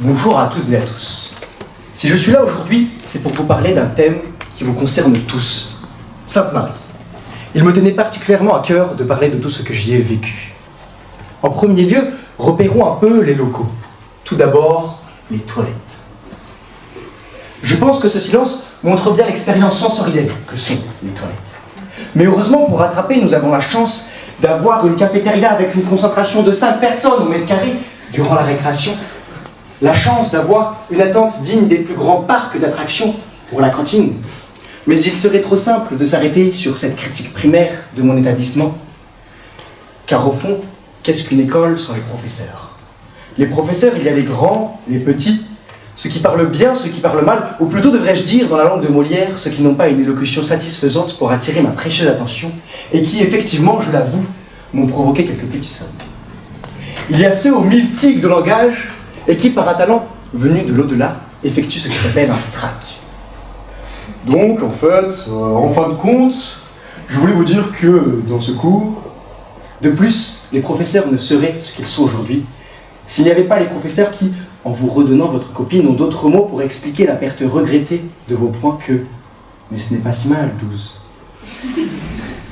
Bonjour à toutes et à tous. Si je suis là aujourd'hui, c'est pour vous parler d'un thème qui vous concerne tous, Sainte-Marie. Il me tenait particulièrement à cœur de parler de tout ce que j'y ai vécu. En premier lieu, repérons un peu les locaux. Tout d'abord, les toilettes. Je pense que ce silence montre bien l'expérience sensorielle que sont les toilettes. Mais heureusement, pour rattraper, nous avons la chance d'avoir une cafétéria avec une concentration de 5 personnes au mètre carré durant la récréation. La chance d'avoir une attente digne des plus grands parcs d'attractions pour la cantine. Mais il serait trop simple de s'arrêter sur cette critique primaire de mon établissement. Car au fond, qu'est-ce qu'une école sans les professeurs? Les professeurs, il y a les grands, les petits, ceux qui parlent bien, ceux qui parlent mal, ou plutôt devrais-je dire, dans la langue de Molière, ceux qui n'ont pas une élocution satisfaisante pour attirer ma précieuse attention, et qui, effectivement, je l'avoue, m'ont provoqué quelques petits sommes. Il y a ceux aux 1000 tics de langage, et qui, par un talent venu de l'au-delà, effectuent ce qui s'appelle un strike. Donc, en fait, en fin de compte, je voulais vous dire que, dans ce cours, de plus, les professeurs ne seraient ce qu'ils sont aujourd'hui, s'il n'y avait pas les professeurs qui, en vous redonnant votre copie, n'ont d'autres mots pour expliquer la perte regrettée de vos points que « mais ce n'est pas si mal, 12 ».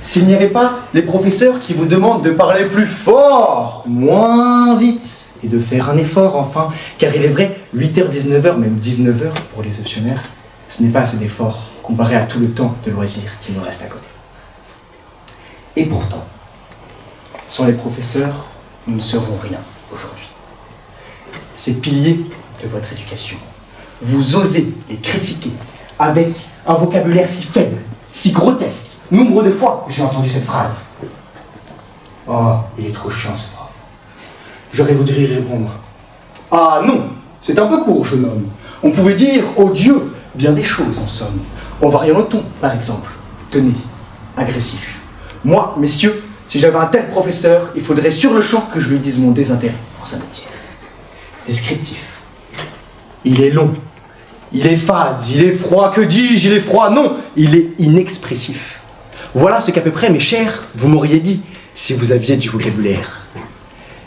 S'il n'y avait pas les professeurs qui vous demandent de parler plus fort, moins vite, et de faire un effort enfin, car il est vrai, 8h, 19h, même 19h pour les optionnaires, ce n'est pas assez d'effort comparé à tout le temps de loisirs qui nous reste à côté. Et pourtant, sans les professeurs, nous ne serons rien aujourd'hui. Ces piliers de votre éducation, vous osez les critiquer avec un vocabulaire si faible, si grotesque. Nombre de fois, j'ai entendu cette phrase. « Oh, il est trop chiant ce prof. » J'aurais voulu y répondre. « Ah non, c'est un peu court, jeune homme. On pouvait dire, oh Dieu, bien des choses en somme. En variant le ton, par exemple. Tenez, agressif. Moi, messieurs, si j'avais un tel professeur, il faudrait sur le champ que je lui dise mon désintérêt pour sa matière. Descriptif. Il est long. Il est fade. Il est froid. Que dis-je? Il est froid. Non, il est inexpressif. Voilà ce qu'à peu près, mes chers, vous m'auriez dit si vous aviez du vocabulaire.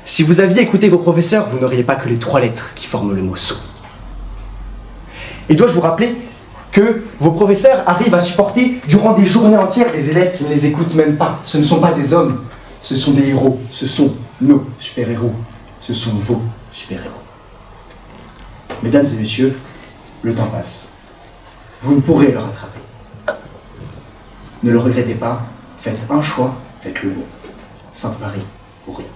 Si vous aviez écouté vos professeurs, vous n'auriez pas que les 3 lettres qui forment le mot sot. Et dois-je vous rappeler que vos professeurs arrivent à supporter durant des journées entières des élèves qui ne les écoutent même pas. Ce ne sont pas des hommes, ce sont des héros. Ce sont nos super-héros. Ce sont vos super-héros. Mesdames et messieurs, le temps passe. Vous ne pourrez le rattraper. Ne le regrettez pas, faites un choix, faites-le bon. Sainte-Marie, ou rien.